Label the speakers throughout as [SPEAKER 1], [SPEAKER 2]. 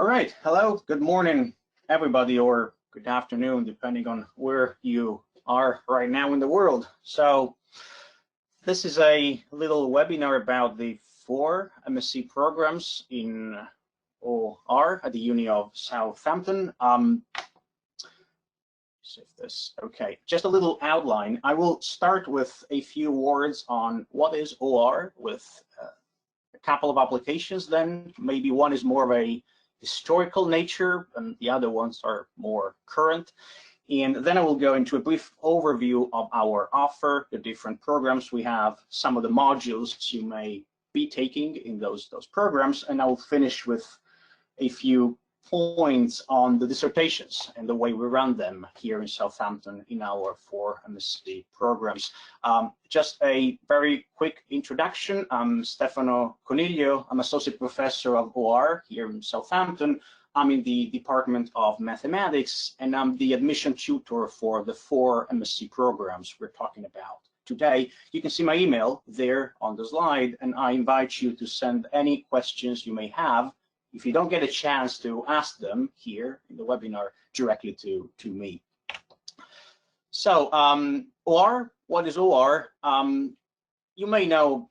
[SPEAKER 1] All right, hello, good morning, everybody, or good afternoon, depending on where you are right now in the world. So this is a little webinar about the 4 MSc programs in OR at the Uni of Southampton. Okay, just a little outline. I will start with a few words on what is OR with a couple of applications, then maybe one is more of a historical nature and the other ones are more current. And then I will go into a brief overview of our offer, the different programs we have, some of the modules you may be taking in those programs, and I will finish with a few points on the dissertations and the way we run them here in Southampton in our 4 MSc programs. Just a very quick introduction. I'm Stefano Coniglio. I'm Associate Professor of OR here in Southampton. I'm in the Department of Mathematics, and I'm the admission tutor for the 4 MSc programs we're talking about today. You can see my email there on the slide, and I invite you to send any questions you may have, if you don't get a chance to ask them here in the webinar, directly to me. So OR, what is OR? You may know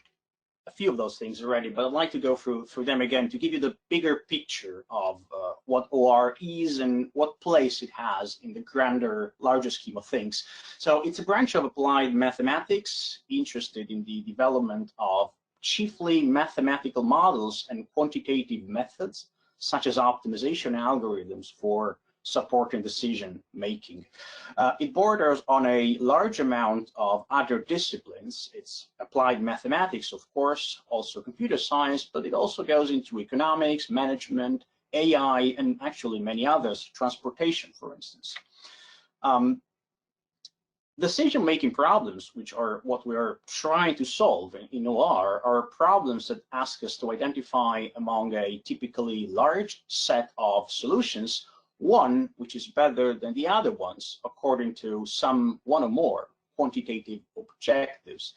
[SPEAKER 1] a few of those things already, but I'd like to go through them again to give you the bigger picture of what OR is and what place it has in the grander, larger scheme of things. So it's a branch of applied mathematics interested in the development of chiefly mathematical models and quantitative methods, such as optimization algorithms for supporting decision making. It borders on a large amount of other disciplines. It's applied mathematics, of course, also computer science, but it also goes into economics, management, AI, and actually many others, transportation, for instance. Decision-making problems, which are what we are trying to solve in OR, are problems that ask us to identify among a typically large set of solutions, one which is better than the other ones, according to one or more quantitative objectives.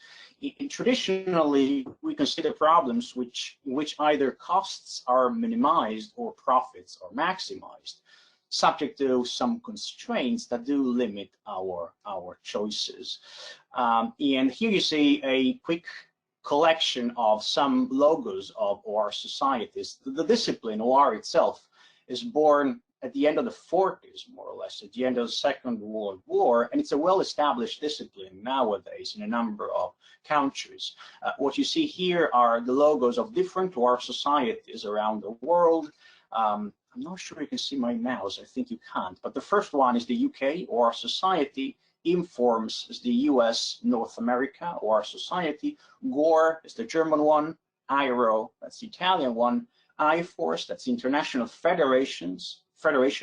[SPEAKER 1] Traditionally, we consider problems in which either costs are minimized or profits are maximized, subject to some constraints that do limit our choices. And here you see a quick collection of some logos of OR societies. The discipline, OR itself, is born at the end of the 40s, more or less, at the end of the Second World War, and it's a well-established discipline nowadays in a number of countries. What you see here are the logos of different OR societies around the world. I'm not sure you can see my mouse, I think you can't, but the first one is the UK OR Society, Informs is the US North America OR Society, GOR is the German one, IRO, that's the Italian one, IFORCE, that's the International Federation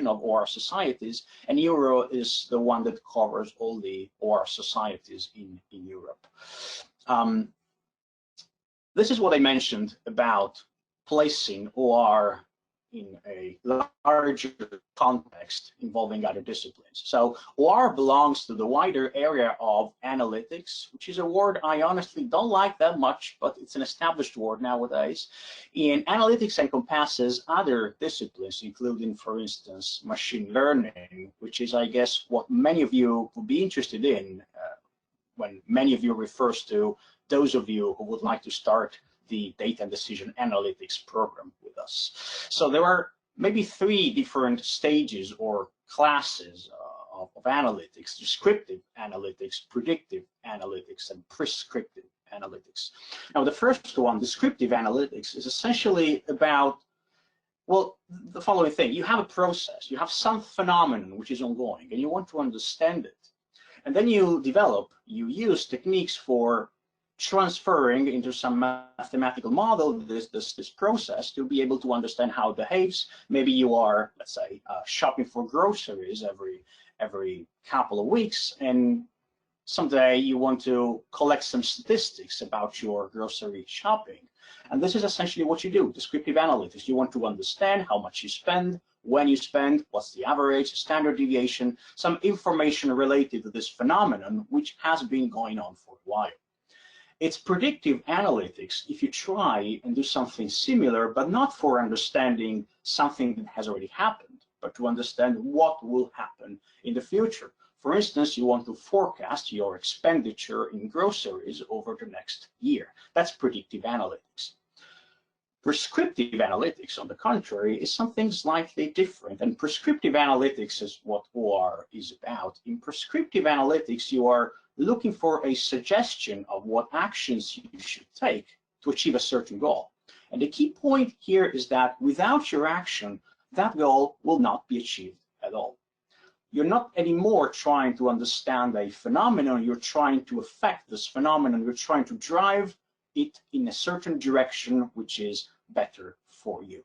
[SPEAKER 1] of OR Societies, and Euro is the one that covers all the OR societies in Europe. This is what I mentioned about placing OR in a larger context involving other disciplines. So OR belongs to the wider area of analytics, which is a word I honestly don't like that much, but it's an established word nowadays. And analytics encompasses other disciplines, including, for instance, machine learning, which is, I guess, what many of you would be interested in when many of you refers to those of you who would like to start the data and decision analytics program with us. So there are maybe 3 different stages or classes of analytics: descriptive analytics, predictive analytics, and prescriptive analytics. Now, the first one, descriptive analytics, is essentially about, well, the following thing. You have a process, you have some phenomenon which is ongoing, and you want to understand it. And then you use techniques for transferring into some mathematical model this process to be able to understand how it behaves. Maybe you are, let's say, shopping for groceries every couple of weeks, and someday you want to collect some statistics about your grocery shopping. And this is essentially what you do, descriptive analytics. You want to understand how much you spend, when you spend, what's the average, standard deviation, some information related to this phenomenon, which has been going on for a while. It's predictive analytics if you try and do something similar, but not for understanding something that has already happened, but to understand what will happen in the future. For instance, you want to forecast your expenditure in groceries over the next year. That's predictive analytics. Prescriptive analytics, on the contrary, is something slightly different. And prescriptive analytics is what OR is about. In prescriptive analytics, you are looking for a suggestion of what actions you should take to achieve a certain goal. And the key point here is that without your action, that goal will not be achieved at all. You're not anymore trying to understand a phenomenon, you're trying to affect this phenomenon, you're trying to drive it in a certain direction which is better for you.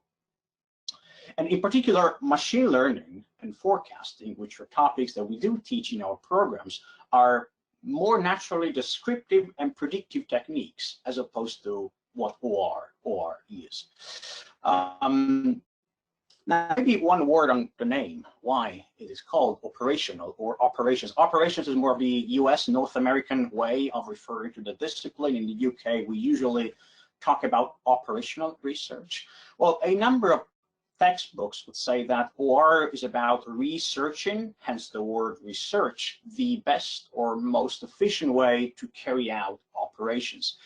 [SPEAKER 1] And in particular, machine learning and forecasting, which are topics that we do teach in our programs, are more naturally descriptive and predictive techniques as opposed to what OR is. Now, maybe one word on the name, why it is called operational or operations. Operations is more of the US, North American way of referring to the discipline. In the UK, we usually talk about operational research. Well, a number of textbooks would say that OR is about researching, hence the word research, the best or most efficient way to carry out operations.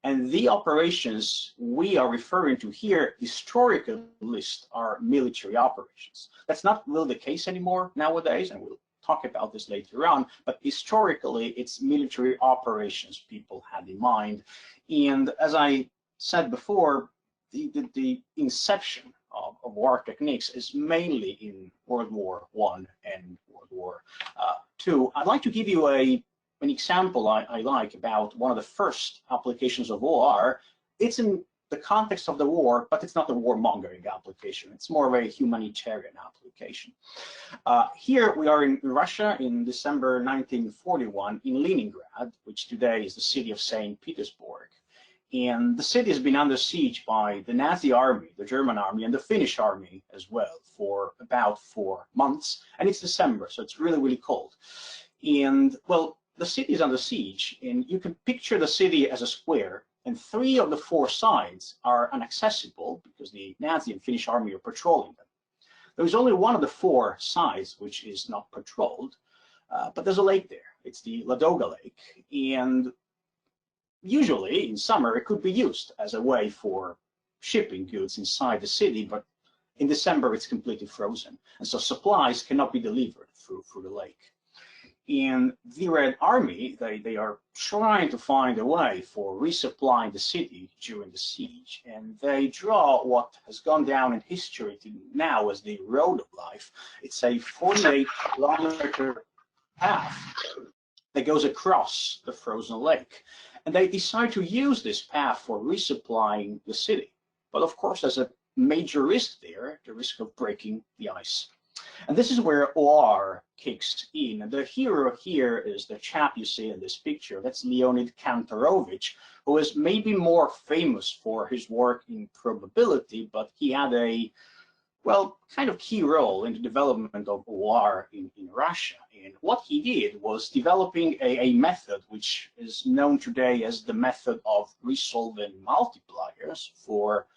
[SPEAKER 1] And the operations we are referring to here, historical list, are military operations. That's not really the case anymore nowadays, and we'll talk about this later on, but historically, it's military operations people had in mind. And as I said before, the inception of war techniques is mainly in World War I and World War II. I'd like to give you an example I like about one of the first applications of OR. It's in the context of the war, but it's not a warmongering application. It's more of a humanitarian application. Here we are in Russia in December 1941 in Leningrad, which today is the city of St. Petersburg. And the city has been under siege by the Nazi army, the German army, and the Finnish army as well for about 4 months. And it's December, so it's really, really cold. And, well, the city is under siege, and you can picture the city as a square, and 3 of the 4 sides are inaccessible because the Nazi and Finnish army are patrolling them. There is only one of the 4 sides which is not patrolled, but there's a lake there. It's the Ladoga Lake, and usually in summer it could be used as a way for shipping goods inside the city, but in December it's completely frozen, and so supplies cannot be delivered through the lake. And the Red Army, they are trying to find a way for resupplying the city during the siege, and they draw what has gone down in history now as the Road of Life. It's a 48-kilometer path that goes across the frozen lake. And they decide to use this path for resupplying the city. But of course, there's a major risk there, the risk of breaking the ice. And this is where OR kicks in. The hero here is the chap you see in this picture. That's Leonid Kantorovich, who is maybe more famous for his work in probability, but he had a, well, kind of key role in the development of OR in Russia. And what he did was developing a method which is known today as the method of resolving multipliers for,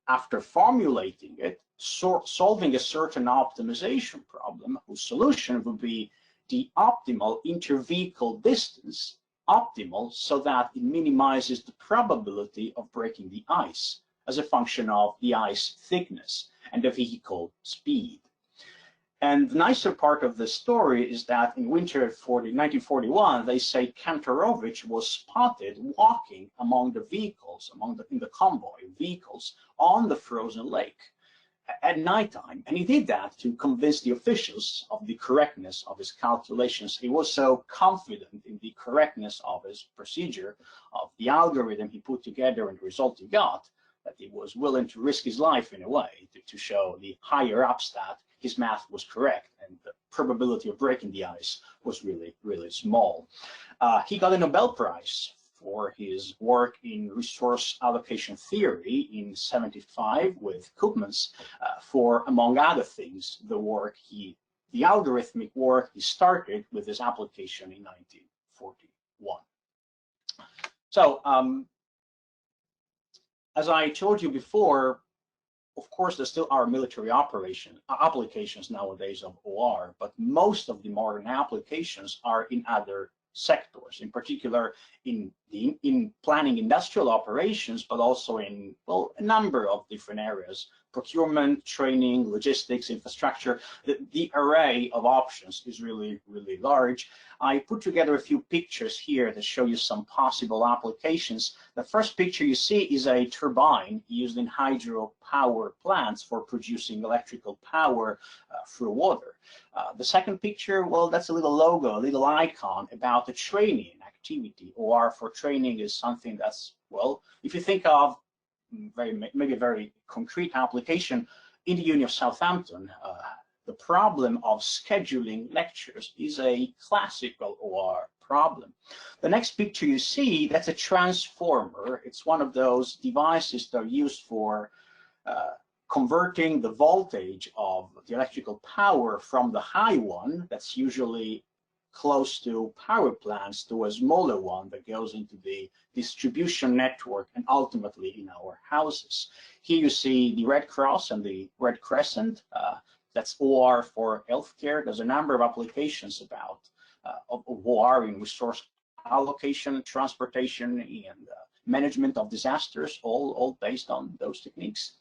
[SPEAKER 1] after formulating it, solving a certain optimization problem whose solution would be the optimal inter-vehicle distance, optimal so that it minimizes the probability of breaking the ice as a function of the ice thickness and the vehicle speed. And the nicer part of the story is that in winter 1941, they say Kantorovich was spotted walking among the vehicles, in the convoy of vehicles on the frozen lake at nighttime. And he did that to convince the officials of the correctness of his calculations. He was so confident in the correctness of his procedure, of the algorithm he put together and the result he got, that he was willing to risk his life in a way to show the higher ups that his math was correct and the probability of breaking the ice was really, really small. He got a Nobel Prize for his work in resource allocation theory in '75 with Koopmans for, among other things, the algorithmic work he started with his application in 1941. So as I told you before, of course, there still are military applications nowadays of OR, but most of the modern applications are in other sectors, in particular in planning industrial operations, but also in, well, a number of different areas: procurement, training, logistics, infrastructure. The array of options is really, really large. I put together a few pictures here that show you some possible applications. The first picture you see is a turbine used in hydropower plants for producing electrical power through water. The second picture, well, that's a little logo, a little icon about the training activity. OR for training is something that's, well, if you think of maybe a very concrete application, in the Uni of Southampton, the problem of scheduling lectures is a classical OR problem. The next picture you see, that's a transformer. It's one of those devices that are used for converting the voltage of the electrical power from the high one, that's usually close to power plants, to a smaller one that goes into the distribution network and ultimately in our houses. Here you see the Red Cross and the Red Crescent. That's OR for healthcare. There's a number of applications about of OR in resource allocation, transportation, and management of disasters, all based on those techniques.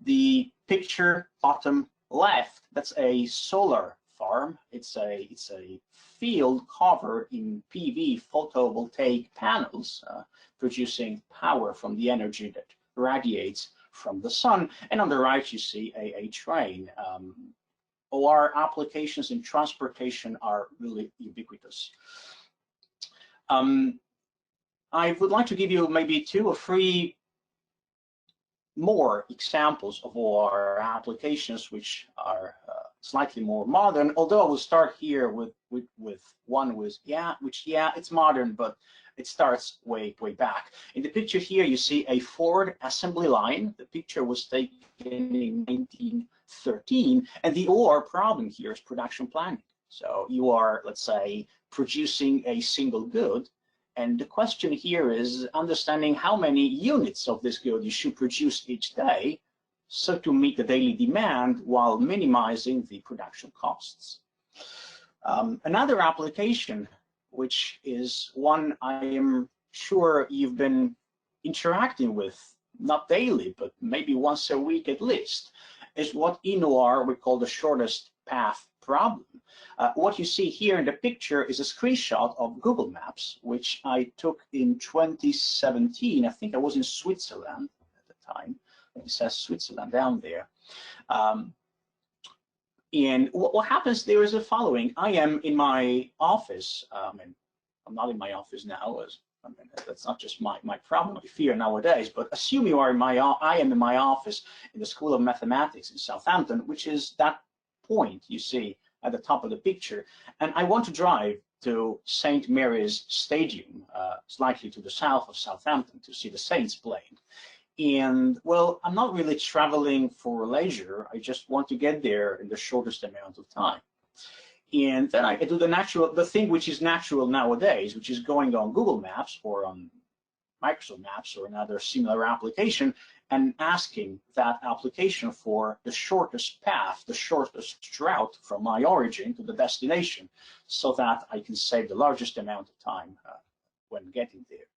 [SPEAKER 1] The picture bottom left, that's a solar farm. It's a field covered in PV photovoltaic panels, producing power from the energy that radiates from the sun. And on the right, you see a train. OR applications in transportation are really ubiquitous. I would like to give you maybe 2 or 3 more examples of OR applications which are slightly more modern, although I will start here with one which it's modern, but it starts way back. In the picture here you see a Ford assembly line. The picture was taken in 1913, and the OR problem here is production planning. So you are, let's say, producing a single good, and the question here is understanding how many units of this good you should produce each day, so to meet the daily demand while minimizing the production costs. Another application, which is one I am sure you've been interacting with, not daily, but maybe once a week at least, is what in OR we call the shortest path problem. What you see here in the picture is a screenshot of Google Maps, which I took in 2017. I think I was in Switzerland at the time. It says Switzerland down there. And what happens there is the following. I am in my office, and I'm not in my office now, as I mean, that's not just my problem, my fear nowadays, but assume you are in I am in my office in the School of Mathematics in Southampton, which is that point you see at the top of the picture, and I want to drive to St. Mary's Stadium, slightly to the south of Southampton, to see the Saints playing. And well, I'm not really traveling for leisure. I just want to get there in the shortest amount of time. And then I do the thing which is natural nowadays, which is going on Google Maps or on Microsoft Maps or another similar application and asking that application for the shortest path, the shortest route from my origin to the destination, so that I can save the largest amount of time when getting there.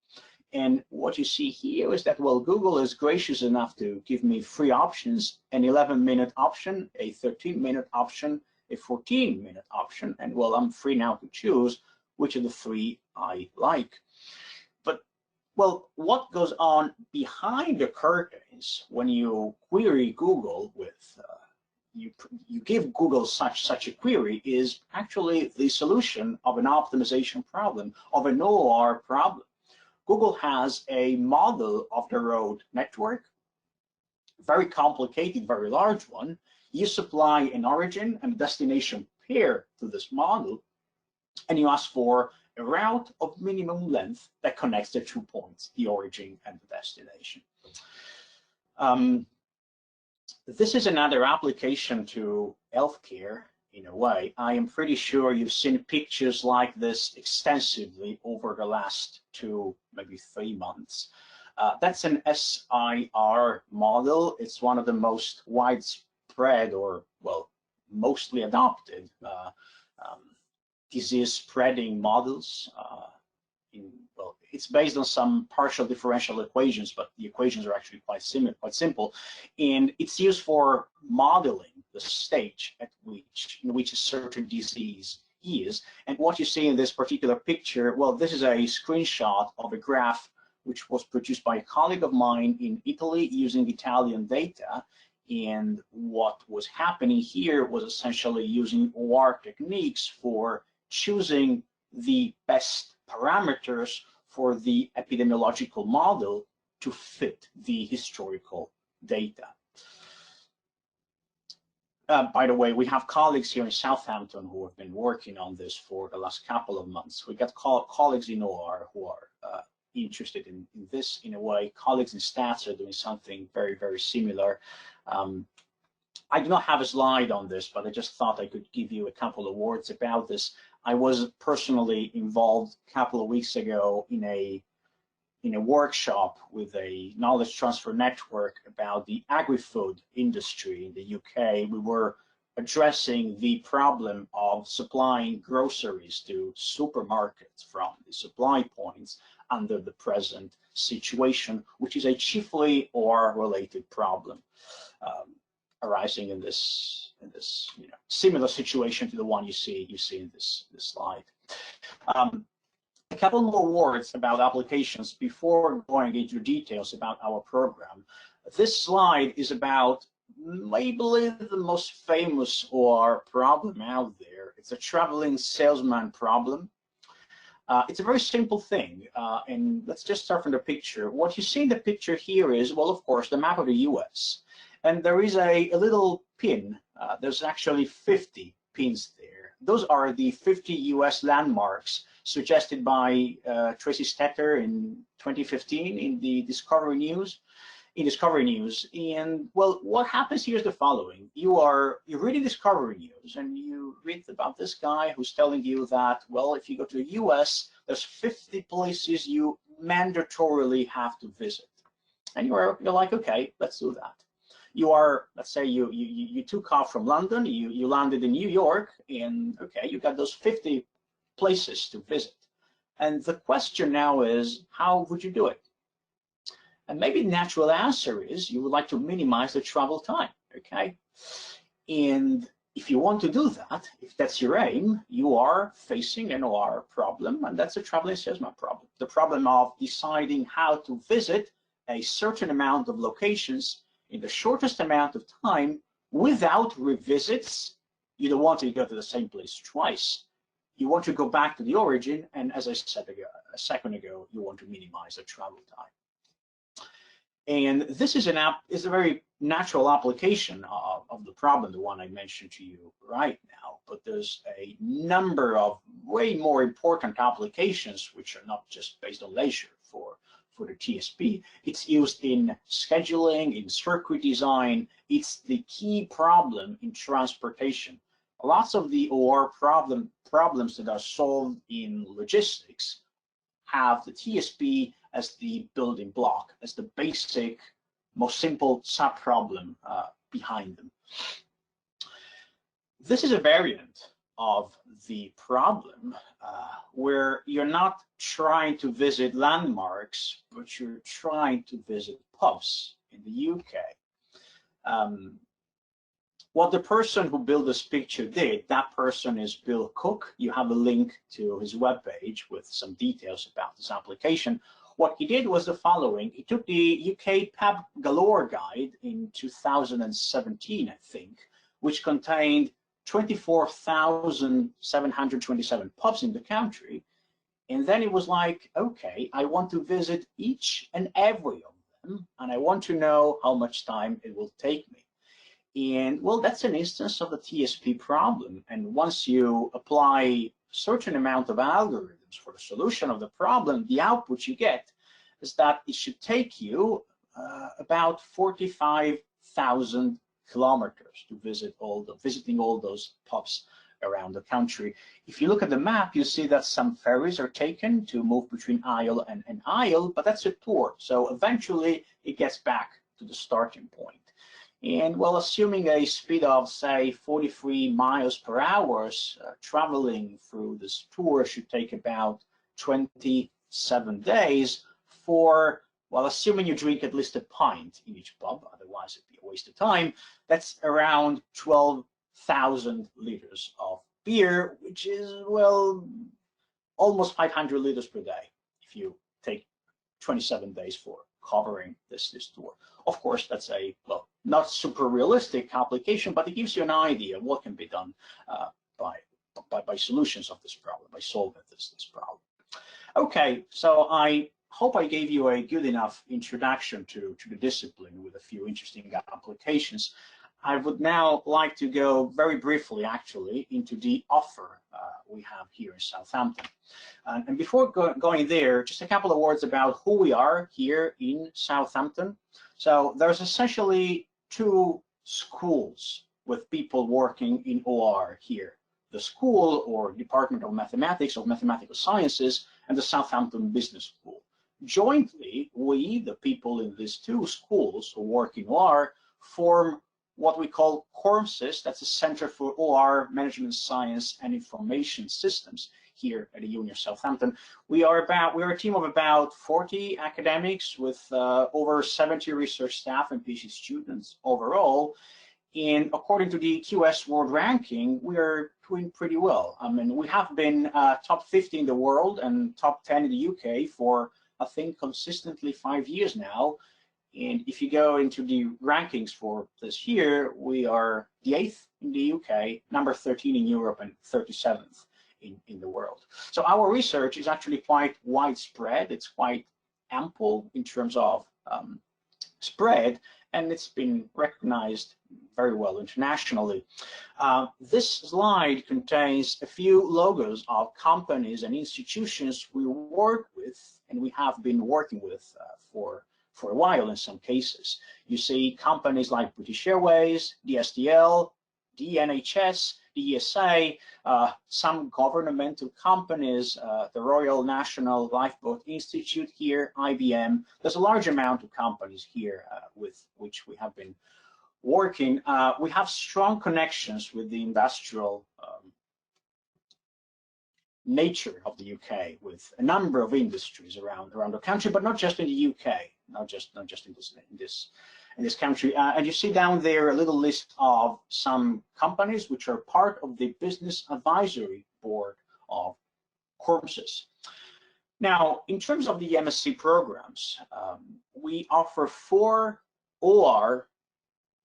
[SPEAKER 1] And what you see here is that, well, Google is gracious enough to give me 3 options: an 11-minute option, a 13-minute option, a 14-minute option, and well, I'm free now to choose which of the 3 I like. But well, what goes on behind the curtains when you query Google with you give Google such a query is actually the solution of an optimization problem, of an OR problem. Google has a model of the road network, very complicated, very large one. You supply an origin and destination pair to this model, and you ask for a route of minimum length that connects the 2 points, the origin and the destination. This is another application to healthcare, in a way. I am pretty sure you've seen pictures like this extensively over the last 2, maybe 3 months. That's an SIR model. It's one of the most widespread, or, well, mostly adopted disease spreading models. Well, it's based on some partial differential equations, but the equations are actually quite simple, and it's used for modeling the stage in which a certain disease is. And what you see in this particular picture, well, this is a screenshot of a graph which was produced by a colleague of mine in Italy using Italian data. And what was happening here was essentially using OR techniques for choosing the best parameters for the epidemiological model to fit the historical data. By the way, we have colleagues here in Southampton who have been working on this for the last couple of months. We got colleagues in OR who are interested in this in a way. Colleagues in stats are doing something very, very similar. I do not have a slide on this, but I just thought I could give you a couple of words about this. I was personally involved a couple of weeks ago in a workshop with a knowledge transfer network about the agri-food industry in the UK. We were addressing the problem of supplying groceries to supermarkets from the supply points under the present situation, which is a chiefly OR-related problem arising in this similar situation to the one you see in this slide. A couple more words about applications before going into details about our program. This slide is about maybe the most famous OR problem out there. It's a traveling salesman problem. It's a very simple thing, and let's just start from the picture. What you see in the picture here is, well, of course, the map of the US. And there is a little pin. There's actually 50 pins there. Those are the 50 US landmarks suggested by Tracy Stetter in 2015 in the Discovery News. And well, what happens here is the following. You're reading Discovery News and you read about this guy who's telling you that, well, if you go to the US, there's 50 places you mandatorily have to visit. And you're like, okay, let's do that. Let's say you took off from London, you landed in New York, and okay, you got those 50 places to visit. And the question now is, how would you do it? And maybe the natural answer is you would like to minimize the travel time, okay? And if you want to do that, if that's your aim, you are facing an OR problem, and that's a traveling salesman problem. The problem of deciding how to visit a certain amount of locations in the shortest amount of time without revisits. You don't want to go to the same place twice. You want to go back to the origin, and as I said a second ago, you want to minimize the travel time. And this is a very natural application of the problem, the one I mentioned to you right now. But there's a number of way more important applications which are not just based on leisure for the TSP. It's used in scheduling, in circuit design. It's the key problem in transportation. Lots of the OR problems that are solved in logistics have the TSP as the building block, as the basic, most simple sub-problem behind them. This is a variant of the problem where you're not trying to visit landmarks, but you're trying to visit pubs in the UK. What the person who built this picture did, that person is Bill Cook. You have a link to his webpage with some details about this application. What he did was the following. He took the UK Pub Galore guide in 2017, I think, which contained 24,727 pubs in the country. And then it was like, okay, I want to visit each and every of them, and I want to know how much time it will take me. And well, that's an instance of the TSP problem. And once you apply a certain amount of algorithms for the solution of the problem, the output you get is that it should take you about 45,000 kilometers to visiting all those pubs around the country. If you look at the map, you see that some ferries are taken to move between Isle and Isle, but that's a tour. So eventually it gets back to the starting point. And well, assuming a speed of, say, 43 miles per hour, traveling through this tour should take about 27 days for, well, assuming you drink at least a pint in each pub, otherwise it'd be a waste of time, that's around 12,000 liters of beer, which is, well, almost 500 liters per day if you take 27 days for covering this tour. Of course, that's a, well, not super realistic application, but it gives you an idea of what can be done by solutions of this problem, by solving this problem. Okay, so I hope I gave you a good enough introduction to the discipline with a few interesting applications. I would now like to go very briefly, actually, into the offer we have here in Southampton. And before going there, just a couple of words about who we are here in Southampton. So there's essentially two schools with people working in OR here. The school or Department of Mathematics or Mathematical Sciences and the Southampton Business School. Jointly, we, the people in these two schools who work in OR, form what we call CORMSYS, that's a Center for OR Management Science and Information Systems here at the Uni of Southampton. We are a team of about 40 academics with over 70 research staff and PhD students overall. And according to the QS World Ranking, we are doing pretty well. I mean, we have been top 50 in the world and top 10 in the UK for, I think, consistently 5 years now. And if you go into the rankings for this year, we are the 8th in the UK, number 13 in Europe, and 37th in the world. So our research is actually quite widespread. It's quite ample in terms of spread, and it's been recognized very well internationally. This slide contains a few logos of companies and institutions we work with and we have been working with for a while in some cases. You see companies like British Airways, the SDL, the NHS, the ESA, some governmental companies, the Royal National Lifeboat Institute here, IBM. There's a large amount of companies here with which we have been working. We have strong connections with the industrial nature of the UK, with a number of industries around the country, but not just in the UK, not just in this country. And you see down there a little list of some companies which are part of the Business Advisory Board of CORMSYS. Now, in terms of the MSc programs, we offer 4 OR,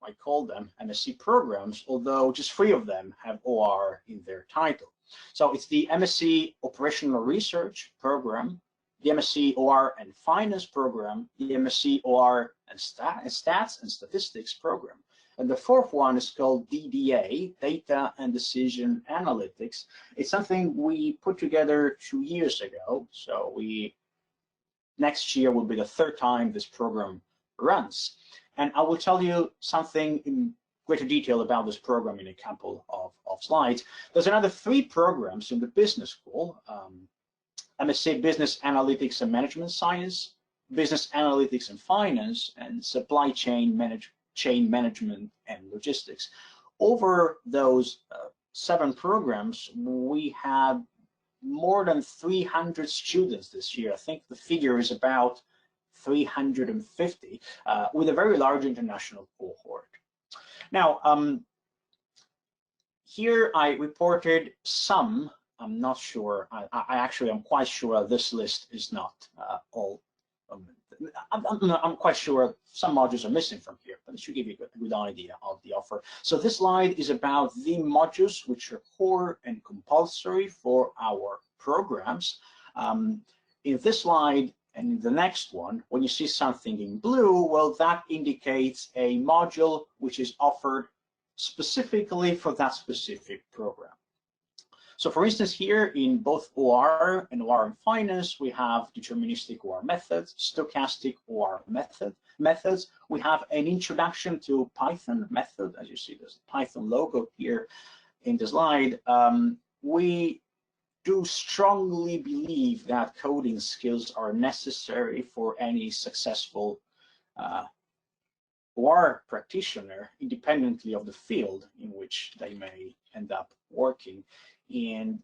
[SPEAKER 1] I call them MSc programs, although just 3 of them have OR in their title. So it's the MSc Operational Research program, the MSc OR and Finance program, the MSc OR and Stats and Statistics program. And the 4th one is called DDA, Data and Decision Analytics. It's something we put together 2 years ago. So next year will be the 3rd time this program runs. And I will tell you something in greater detail about this program in a couple of slides. There's another 3 programs in the business school, MSc Business Analytics and Management Science, Business Analytics and Finance, and Supply Chain Management and Logistics. Over those 7 programs, we had more than 300 students this year. I think the figure is about 350, with a very large international cohort. Now, here I reported some. I'm not sure. I'm quite sure this list is not all. I'm quite sure some modules are missing from here, but it should give you a good idea of the offer. So this slide is about the modules which are core and compulsory for our programs. In this slide and in the next one, when you see something in blue, well, that indicates a module which is offered specifically for that specific program. So for instance, here in both OR and OR in finance, we have deterministic OR methods, stochastic OR methods. We have an introduction to Python method, as you see there's the Python logo here in the slide. We do strongly believe that coding skills are necessary for any successful OR practitioner, independently of the field in which they may end up working. And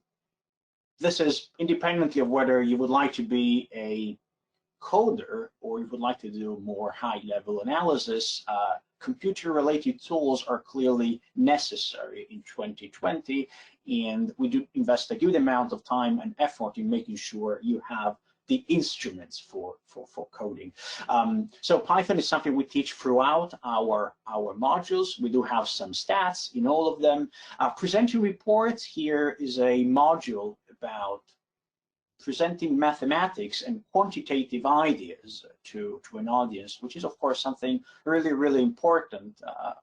[SPEAKER 1] this is independently of whether you would like to be a coder or you would like to do more high-level analysis. Computer-related tools are clearly necessary in 2020, and we do invest a good amount of time and effort in making sure you have the instruments for coding. So Python is something we teach throughout our modules. We do have some stats in all of them. Presenting reports here is a module about presenting mathematics and quantitative ideas to an audience, which is of course something really, really important,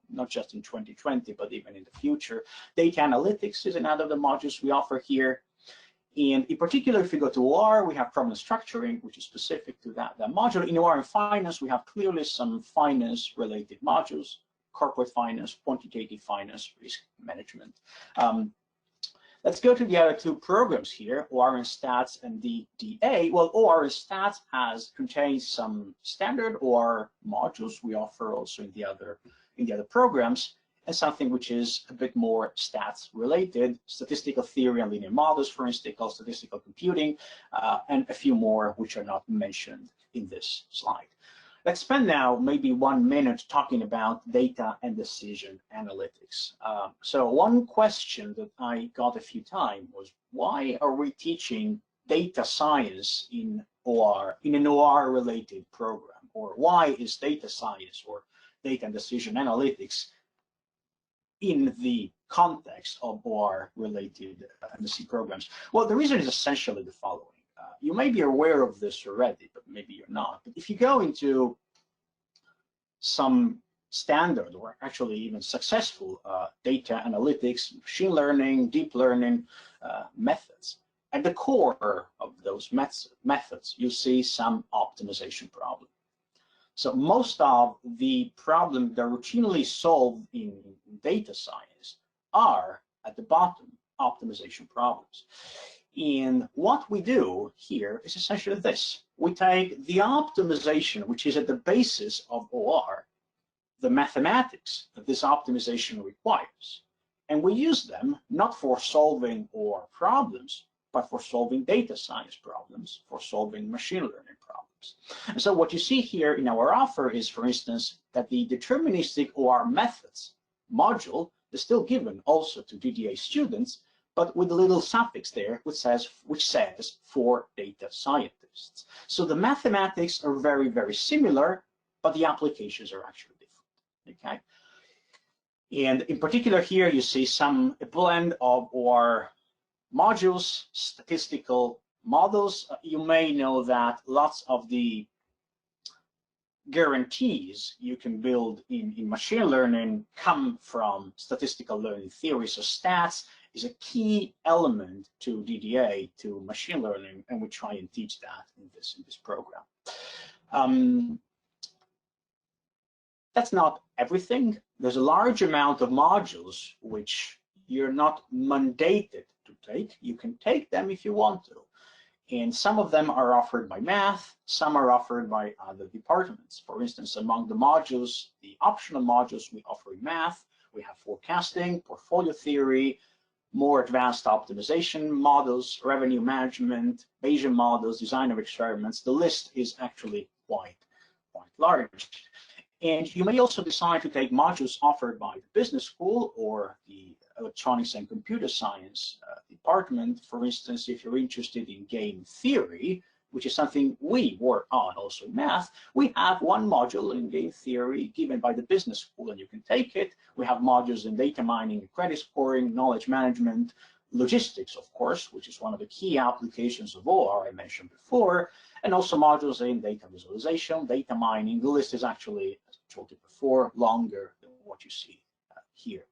[SPEAKER 1] not just in 2020, but even in the future. Data analytics is another of the modules we offer here. And in particular, if you go to OR, we have problem structuring, which is specific to that module. In OR and finance, we have clearly some finance-related modules, corporate finance, quantitative finance, risk management. Let's go to the other two programs here, OR and Stats and DA. Well, OR and Stats contains some standard OR modules we offer also in the other programs, and something which is a bit more stats related, statistical theory and linear models, for instance, statistical computing, and a few more which are not mentioned in this slide. Let's spend now maybe 1 minute talking about data and decision analytics. So one question that I got a few times was, why are we teaching data science in OR, in an OR related program? Or why is data science or data and decision analytics in the context of OR related MSc programs? Well, the reason is essentially the following. You may be aware of this already, but maybe you're not. But if you go into some standard or actually even successful data analytics, machine learning, deep learning methods, at the core of those methods, you see some optimization problem. So most of the problems that are routinely solved in data science are at the bottom, optimization problems. And what we do here is essentially this. We take the optimization, which is at the basis of OR, the mathematics that this optimization requires, and we use them not for solving OR problems, but for solving data science problems, for solving machine learning problems. And so what you see here in our offer is, for instance, that the deterministic OR methods module is still given also to DDA students, but with a little suffix there which says for data scientists. So the mathematics are very, very similar, but the applications are actually different. Okay. And in particular here you see a blend of OR modules, statistical models. You may know that lots of the guarantees you can build in machine learning come from statistical learning theory. So stats is a key element to DDA, to machine learning, and we try and teach that in this program. That's not everything. There's a large amount of modules which you're not mandated to take. You can take them if you want to. And some of them are offered by math, some are offered by other departments. For instance, among the modules, the optional modules we offer in math, we have forecasting, portfolio theory, more advanced optimization models, revenue management, Bayesian models, design of experiments. The list is actually quite large. And you may also decide to take modules offered by the business school or the electronics and computer science department. For instance, if you're interested in game theory, which is something we work on also in math, we have one module in game theory given by the business school, and you can take it. We have modules in data mining, credit scoring, knowledge management, logistics, of course, which is one of the key applications of OR I mentioned before, and also modules in data visualization, data mining. The list is actually, as I told you before, longer than what you see here.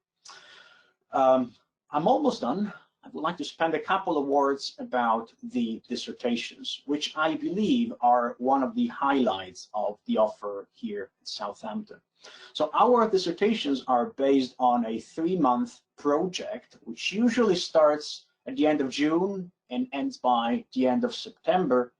[SPEAKER 1] I'm almost done. I would like to spend a couple of words about the dissertations, which I believe are one of the highlights of the offer here at Southampton. So our dissertations are based on a 3-month project, which usually starts at the end of June and ends by the end of September.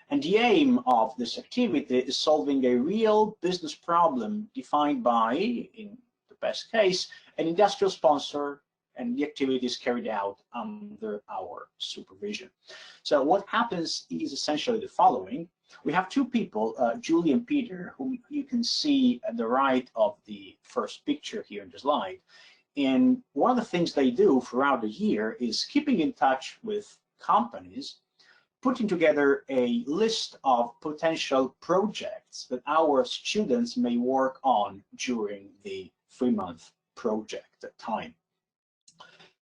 [SPEAKER 1] And the aim of this activity is solving a real business problem defined by, in the best case, an industrial sponsor, and the activity is carried out under our supervision. So what happens is essentially the following. We have 2 people, Julie and Peter, whom you can see at the right of the first picture here in the slide. And one of the things they do throughout the year is keeping in touch with companies, putting together a list of potential projects that our students may work on during the 3-month project time.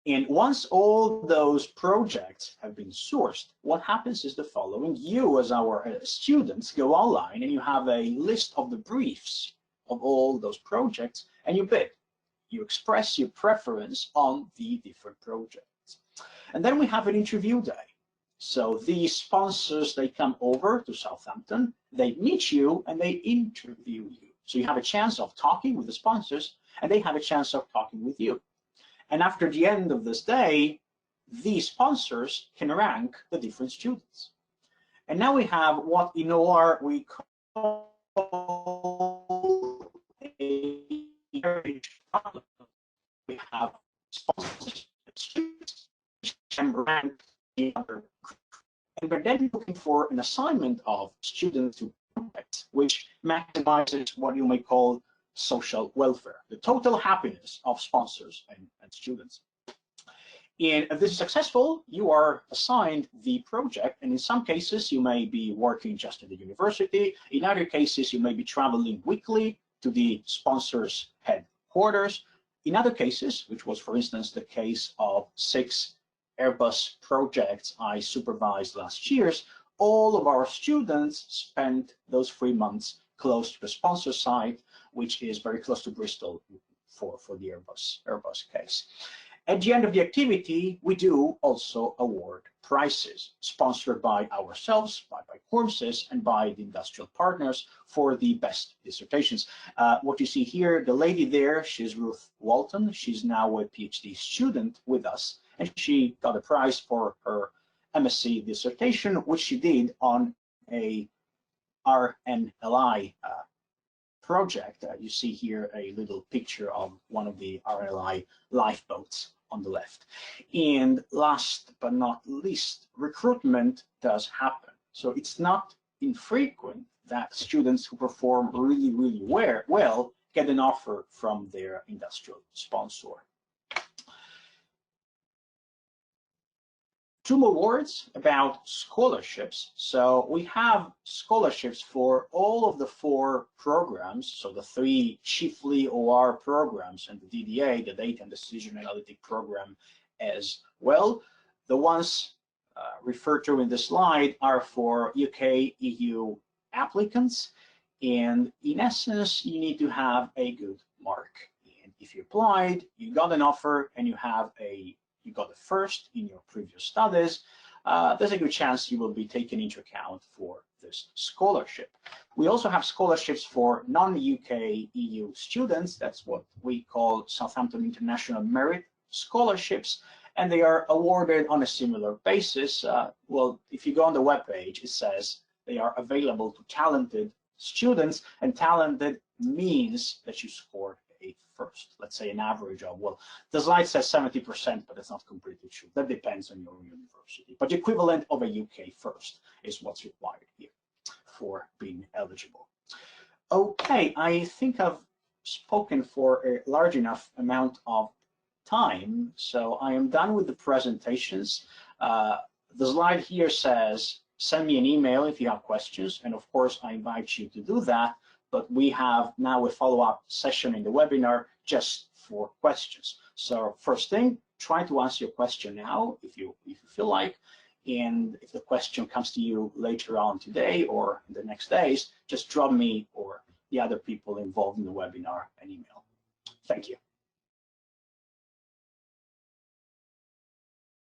[SPEAKER 1] And once all those projects have been sourced, what happens is the following. You, as our students, go online and you have a list of the briefs of all those projects, and you bid. You express your preference on the different projects. And then we have an interview day. So these sponsors, they come over to Southampton, they meet you, and they interview you. So you have a chance of talking with the sponsors, and they have a chance of talking with you. And after the end of this day, these sponsors can rank the different students. And now we have what in OR we call a heritage problem. We have sponsors and students which can rank the other group. And we're then looking for an assignment of students to projects which maximizes what you may call social welfare, the total happiness of sponsors and students. And if this is successful, you are assigned the project, and in some cases you may be working just at the university. In other cases you may be traveling weekly to the sponsor's headquarters. In other cases, which was for instance the case of 6 Airbus projects I supervised last year, all of our students spent those 3 months close to the sponsor site, which is very close to Bristol for the Airbus case. At the end of the activity, we do also award prizes sponsored by ourselves, by courses, and by the industrial partners for the best dissertations. What you see here, the lady there, she's Ruth Walton. She's now a PhD student with us, and she got a prize for her MSc dissertation, which she did on a RNLI project. You see here a little picture of one of the RNLI lifeboats on the left. And last but not least, recruitment does happen. So it's not infrequent that students who perform really, really well get an offer from their industrial sponsor. 2 more words about scholarships. So we have scholarships for all of the 4 programs, so the 3 chiefly OR programs and the DDA, the Data and Decision Analytic program as well. The ones referred to in this slide are for UK, EU applicants, and in essence, you need to have a good mark. And if you applied, you got an offer, and you got a first in your previous studies, there's a good chance you will be taken into account for this scholarship. We also have scholarships for non-UK EU students. That's what we call Southampton International Merit Scholarships, and they are awarded on a similar basis. Well, if you go on the webpage, it says they are available to talented students, and talented means that you scored a first. Let's say an average of, well, the slide says 70%, but it's not completely true. That depends on your university. But the equivalent of a UK first is what's required here for being eligible. Okay, I think I've spoken for a large enough amount of time, so I am done with the presentations. The slide here says, send me an email if you have questions, and of course I invite you to do that. But we have now a follow-up session in the webinar just for questions. So first thing, try to answer your question now if you feel like, and if the question comes to you later on today or in the next days, just drop me or the other people involved in the webinar an email. Thank you.